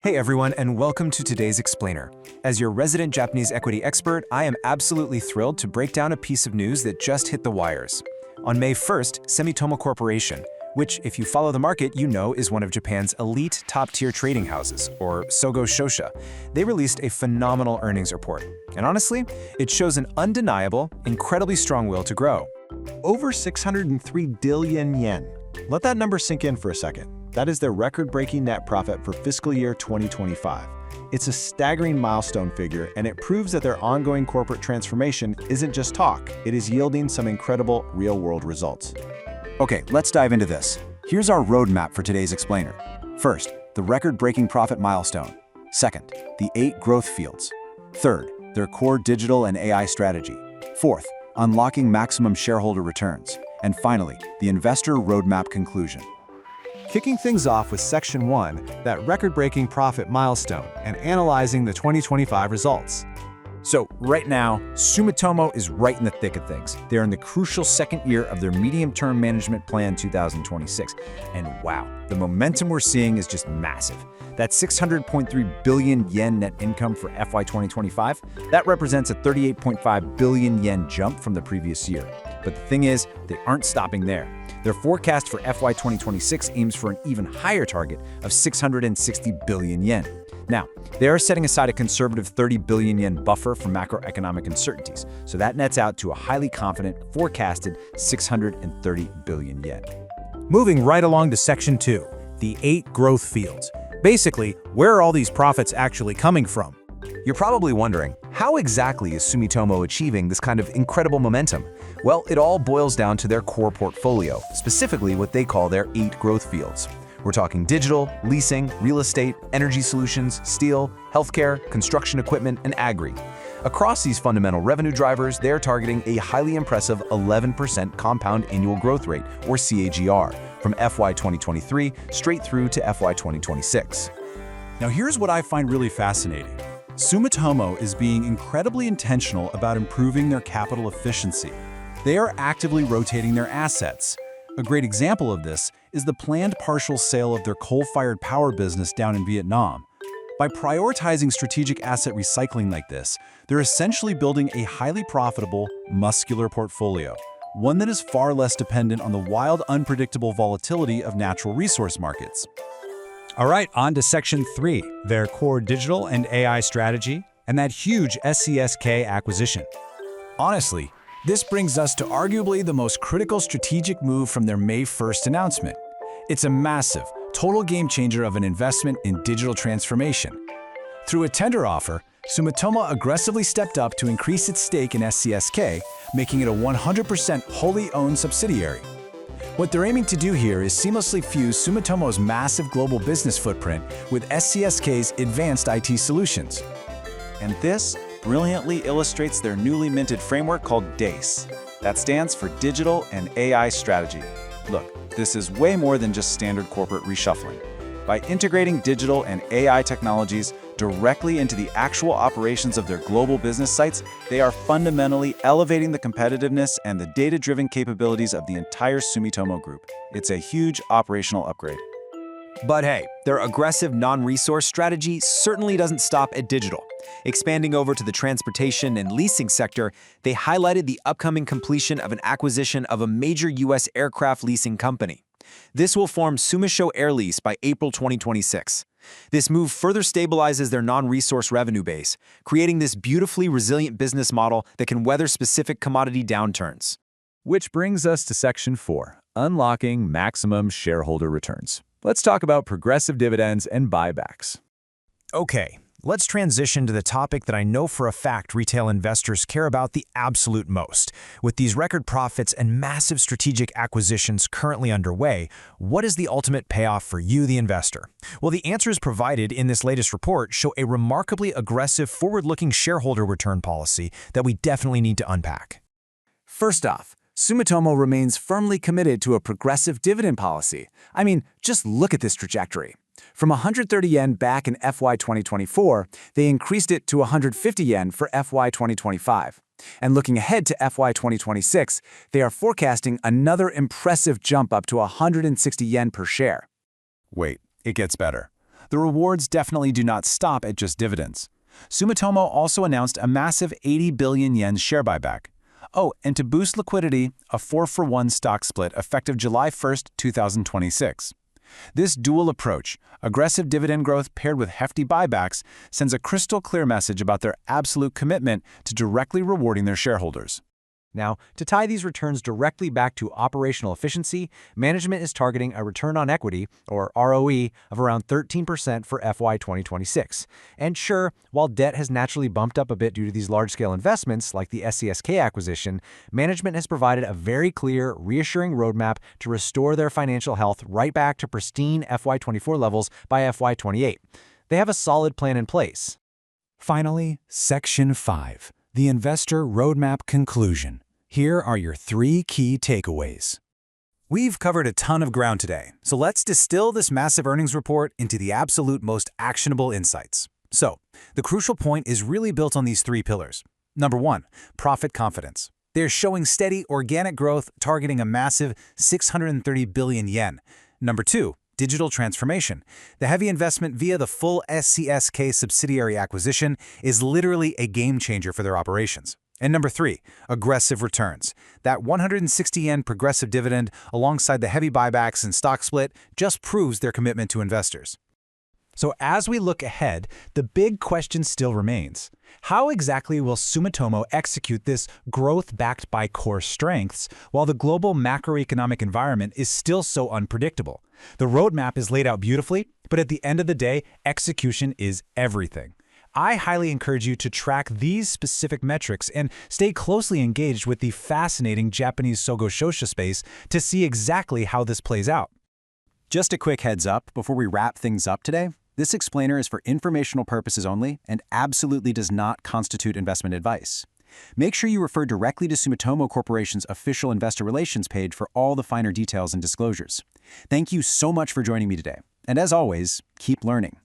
Hey everyone, and welcome to today's Explainer. As your resident Japanese equity expert, I am absolutely thrilled to break down a piece of news that just hit the wires. On May 1st, Sumitomo Corporation, which, if you follow the market, you know is one of Japan's elite top-tier trading houses, or Sogo Shosha, they released a phenomenal earnings report. And honestly, it shows an undeniable, incredibly strong will to grow. Over 603 billion yen. Let that number sink in for a second. That is their record-breaking net profit for fiscal year 2025. It's a staggering milestone figure, and it proves that their ongoing corporate transformation isn't just talk, it is yielding some incredible real-world results. Okay, let's dive into this. Here's our roadmap for today's Explainer. First, the record-breaking profit milestone. Second, the 8 growth fields. Third, their core digital and AI strategy. Fourth, unlocking maximum shareholder returns. And finally, the investor roadmap conclusion. Kicking things off with Section 1, that record-breaking profit milestone, and analyzing the 2025 results. So right now, Sumitomo is right in the thick of things. They're in the crucial second year of their medium-term management plan 2026. And wow, the momentum we're seeing is just massive. That 600.3 billion yen net income for FY 2025, that represents a 38.5 billion yen jump from the previous year. But the thing is, they aren't stopping there. Their forecast for FY 2026 aims for an even higher target of 660 billion yen. Now, they are setting aside a conservative 30 billion yen buffer for macroeconomic uncertainties, so that nets out to a highly confident, forecasted 630 billion yen. Moving right along to Section 2, the 8 growth fields. Basically, where are all these profits actually coming from? You're probably wondering, how exactly is Sumitomo achieving this kind of incredible momentum? Well, it all boils down to their core portfolio, specifically what they call their 8 growth fields. We're talking digital, leasing, real estate, energy solutions, steel, healthcare, construction equipment, and agri. Across these fundamental revenue drivers, they're targeting a highly impressive 11% compound annual growth rate, or CAGR, from FY 2023 straight through to FY 2026. Now here's what I find really fascinating. Sumitomo is being incredibly intentional about improving their capital efficiency. They are actively rotating their assets. A great example of this is the planned partial sale of their coal-fired power business down in Vietnam. By prioritizing strategic asset recycling like this, they're essentially building a highly profitable, muscular portfolio, one that is far less dependent on the wild, unpredictable volatility of natural resource markets. All right, on to Section 3, their core digital and AI strategy, and that huge SCSK acquisition. Honestly, this brings us to arguably the most critical strategic move from their May 1st announcement. It's a massive, total game-changer of an investment in digital transformation. Through a tender offer, Sumitomo aggressively stepped up to increase its stake in SCSK, making it a 100% wholly owned subsidiary. What they're aiming to do here is seamlessly fuse Sumitomo's massive global business footprint with SCSK's advanced IT solutions. And this brilliantly illustrates their newly minted framework called DAIS. That stands for Digital and AI Strategy. Look, this is way more than just standard corporate reshuffling. By integrating digital and AI technologies directly into the actual operations of their global business sites, they are fundamentally elevating the competitiveness and the data-driven capabilities of the entire Sumitomo Group. It's a huge operational upgrade. But hey, their aggressive non-resource strategy certainly doesn't stop at digital. Expanding over to the transportation and leasing sector, they highlighted the upcoming completion of an acquisition of a major U.S. aircraft leasing company. This will form Sumisho Air Lease by April 2026. This move further stabilizes their non-resource revenue base, creating this beautifully resilient business model that can weather specific commodity downturns. Which brings us to Section 4, unlocking maximum shareholder returns. Let's talk about progressive dividends and buybacks. Okay, let's transition to the topic that I know for a fact retail investors care about the absolute most. With these record profits and massive strategic acquisitions currently underway, what is the ultimate payoff for you, the investor? Well, the answers provided in this latest report show a remarkably aggressive forward-looking shareholder return policy that we definitely need to unpack. First off, Sumitomo remains firmly committed to a progressive dividend policy. I mean, just look at this trajectory. From 130 yen back in FY 2024, they increased it to 150 yen for FY 2025. And looking ahead to FY 2026, they are forecasting another impressive jump up to 160 yen per share. Wait, it gets better. The rewards definitely do not stop at just dividends. Sumitomo also announced a massive 80 billion yen share buyback. Oh, and to boost liquidity, a 4-for-1 stock split effective July 1, 2026. This dual approach, aggressive dividend growth paired with hefty buybacks, sends a crystal clear message about their absolute commitment to directly rewarding their shareholders. Now, to tie these returns directly back to operational efficiency, management is targeting a return on equity, or ROE, of around 13% for FY 2026. And sure, while debt has naturally bumped up a bit due to these large-scale investments, like the SCSK acquisition, management has provided a very clear, reassuring roadmap to restore their financial health right back to pristine FY24 levels by FY28. They have a solid plan in place. Finally, Section 5. The Investor Roadmap Conclusion. Here are your 3 key takeaways. We've covered a ton of ground today, so let's distill this massive earnings report into the absolute most actionable insights. So, the crucial point is really built on these 3 pillars. Number 1, profit confidence. They're showing steady organic growth, targeting a massive 630 billion yen. Number 2, digital transformation. The heavy investment via the full SCSK subsidiary acquisition is literally a game changer for their operations. And number 3, aggressive returns. That 160 yen progressive dividend alongside the heavy buybacks and stock split just proves their commitment to investors. So as we look ahead, the big question still remains. How exactly will Sumitomo execute this growth backed by core strengths while the global macroeconomic environment is still so unpredictable? The roadmap is laid out beautifully, but at the end of the day, execution is everything. I highly encourage you to track these specific metrics and stay closely engaged with the fascinating Japanese Sogo Shosha space to see exactly how this plays out. Just a quick heads up before we wrap things up today. This explainer is for informational purposes only and absolutely does not constitute investment advice. Make sure you refer directly to Sumitomo Corporation's official investor relations page for all the finer details and disclosures. Thank you so much for joining me today. And as always, keep learning.